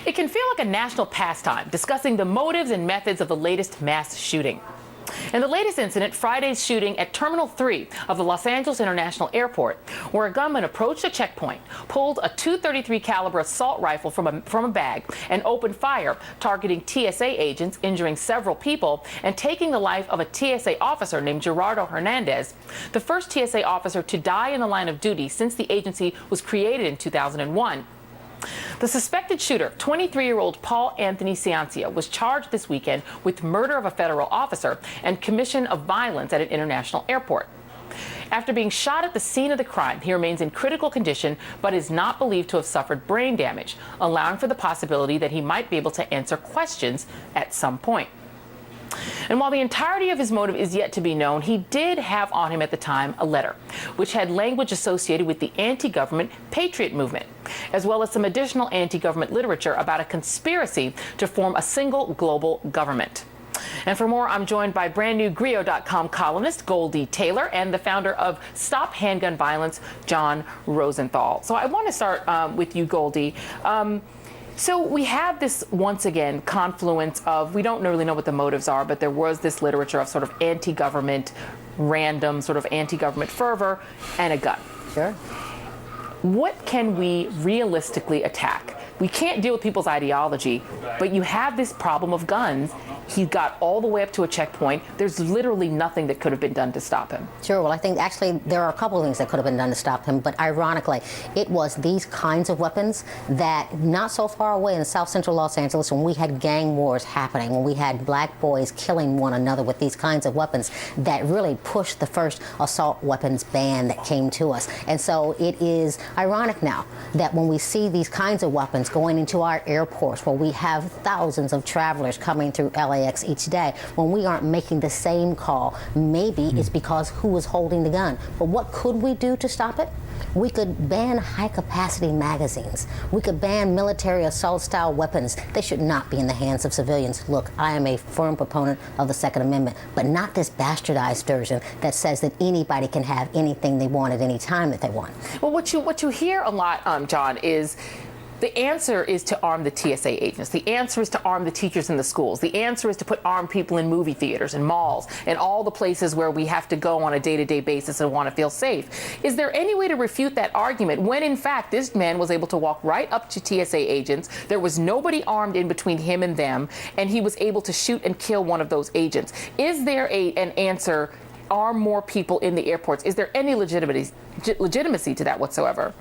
It can feel like a national pastime, discussing the motives and methods of the latest mass shooting. In the latest incident, Friday's shooting at Terminal 3 of the Los Angeles International Airport, where a gunman approached a checkpoint, pulled a .233 caliber assault rifle from a bag, and opened fire, targeting TSA agents, injuring several people, and taking the life of a TSA officer named Gerardo Hernandez, the first TSA officer to die in the line of duty since the agency was created in 2001. The suspected shooter, 23-year-old Paul Anthony Ciancia, was charged this weekend with murder of a federal officer and commission of violence at an international airport. After being shot at the scene of the crime, he remains in critical condition but is not believed to have suffered brain damage, allowing for the possibility that he might be able to answer questions at some point. And while the entirety of his motive is yet to be known, he did have on him at the time a letter, which had language associated with the anti-government patriot movement, as well as some additional anti-government literature about a conspiracy to form a single global government. And for more, I'm joined by brandnewgrio.com columnist Goldie Taylor and the founder of Stop Handgun Violence, John Rosenthal. So I want to start with you, Goldie. So we have this, once again, confluence of, we don't really know what the motives are, but there was this literature of sort of anti-government, random sort of anti-government fervor and a gun. Sure. What can we realistically attack? We can't deal with people's ideology, but you have this problem of guns. He got all the way up to a checkpoint. There's literally nothing that could have been done to stop him. Sure. Well, I think actually there are a couple of things that could have been done to stop him, but ironically, it was these kinds of weapons that not so far away in South Central Los Angeles, when we had gang wars happening, when we had black boys killing one another with these kinds of weapons, that really pushed the first assault weapons ban that came to us. And so it is ironic now that when we see these kinds of weapons going into our airports, where we have thousands of travelers coming through LAX each day, when we aren't making the same call, maybe it's because who is holding the gun. But what could we do to stop it? We could ban high-capacity magazines. We could ban military assault-style weapons. They should not be in the hands of civilians. Look, I am a firm proponent of the Second Amendment, but not this bastardized version that says that anybody can have anything they want at any time that they want. Well, what you hear a lot, John, is the answer is to arm the TSA agents. The answer is to arm the teachers in the schools. The answer is to put armed people in movie theaters and malls and all the places where we have to go on a day-to-day basis and want to feel safe. Is there any way to refute that argument when, in fact, this man was able to walk right up to TSA agents? There was nobody armed in between him and them, and he was able to shoot and kill one of those agents. Is there an answer? Arm more people in the airports? Is there any legitimacy to that whatsoever?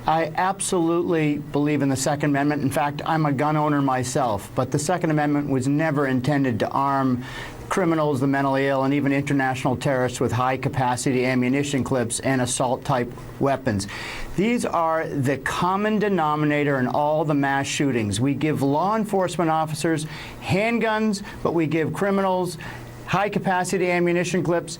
I absolutely believe in the Second Amendment. In fact, I'm a gun owner myself, but the Second Amendment was never intended to arm criminals, the mentally ill, and even international terrorists with high-capacity ammunition clips and assault-type weapons. These are the common denominator in all the mass shootings. We give law enforcement officers handguns, but we give criminals high-capacity ammunition clips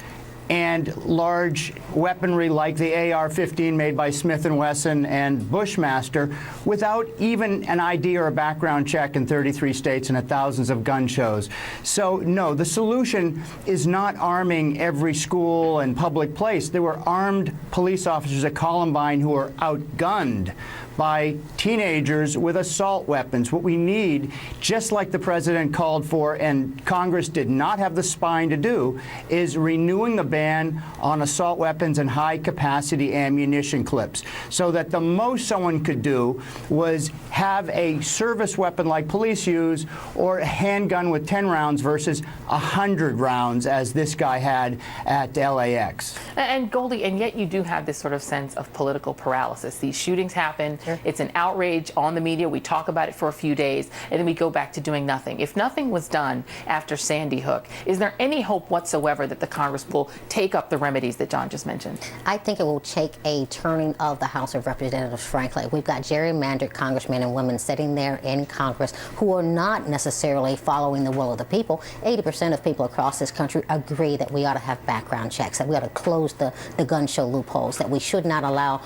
and large weaponry like the AR-15 made by Smith & Wesson and Bushmaster without even an ID or a background check in 33 states and at thousands of gun shows. So, no, the solution is not arming every school and public place. There were armed police officers at Columbine who were outgunned by teenagers with assault weapons. What we need, just like the president called for and Congress did not have the spine to do, is renewing the ban on assault weapons and high-capacity ammunition clips, so that the most someone could do was have a service weapon like police use, or a handgun with 10 rounds versus 100 rounds, as this guy had at LAX. And Goldie, and yet you do have this sort of sense of political paralysis. These shootings happen. Sure. It's an outrage on the media. We talk about it for a few days, and then we go back to doing nothing. If nothing was done after Sandy Hook, is there any hope whatsoever that the Congress will take up the remedies that John just mentioned? I think it will take a turning of the House of Representatives, frankly. We've got gerrymandered congressmen and women sitting there in Congress who are not necessarily following the will of the people. 80% of people across this country agree that we ought to have background checks, that we ought to close the gun show loopholes, that we should not allow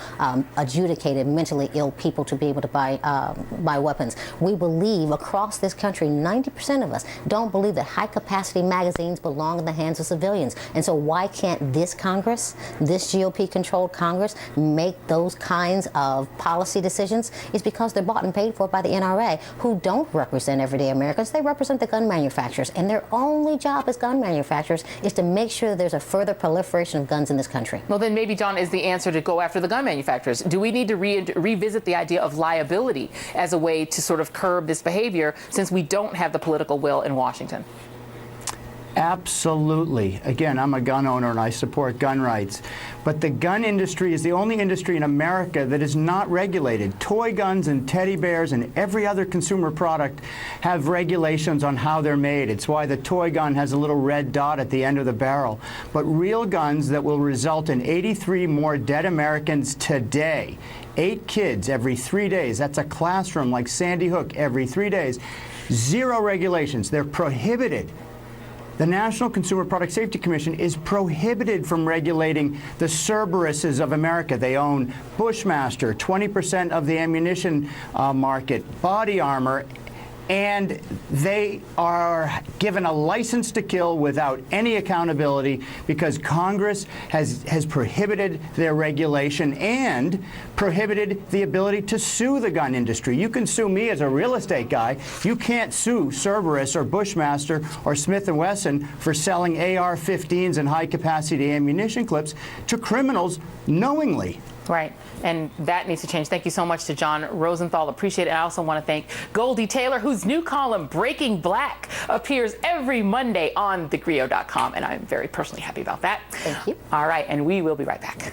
adjudicated mentally ill people to be able to buy weapons. We believe across this country, 90% of us don't believe that high-capacity magazines belong in the hands of civilians. And so why can't this Congress, this GOP-controlled Congress, make those kinds of policy decisions is because they're bought and paid for by the NRA, who don't represent everyday Americans. They represent the gun manufacturers, and their only job as gun manufacturers is to make sure that there's a further proliferation of guns in this country. Well, then maybe, John, is the answer to go after the gun manufacturers. Do we need to revisit the idea of liability as a way to sort of curb this behavior, since we don't have the political will in Washington? Absolutely. Again, I'm a gun owner and I support gun rights. But the gun industry is the only industry in America that is not regulated. Toy guns and teddy bears and every other consumer product have regulations on how they're made. It's why the toy gun has a little red dot at the end of the barrel. But real guns that will result in 83 more dead Americans today, 8 kids every 3 days, that's a classroom like Sandy Hook every 3 days, 0 regulations. They're prohibited. The National Consumer Product Safety Commission is prohibited from regulating the Cerberuses of America. They own Bushmaster, 20% of the ammunition market, body armor, and they are given a license to kill without any accountability because Congress has prohibited their regulation and prohibited the ability to sue the gun industry. You can sue me as a real estate guy. You can't sue Cerberus or Bushmaster or Smith & Wesson for selling AR-15s and high-capacity ammunition clips to criminals knowingly. Right, and that needs to change. Thank you so much to John Rosenthal. Appreciate it. I also want to thank Goldie Taylor, whose new column, Breaking Black, appears every Monday on thegrio.com, and I'm very personally happy about that. Thank you. All right, and we will be right back.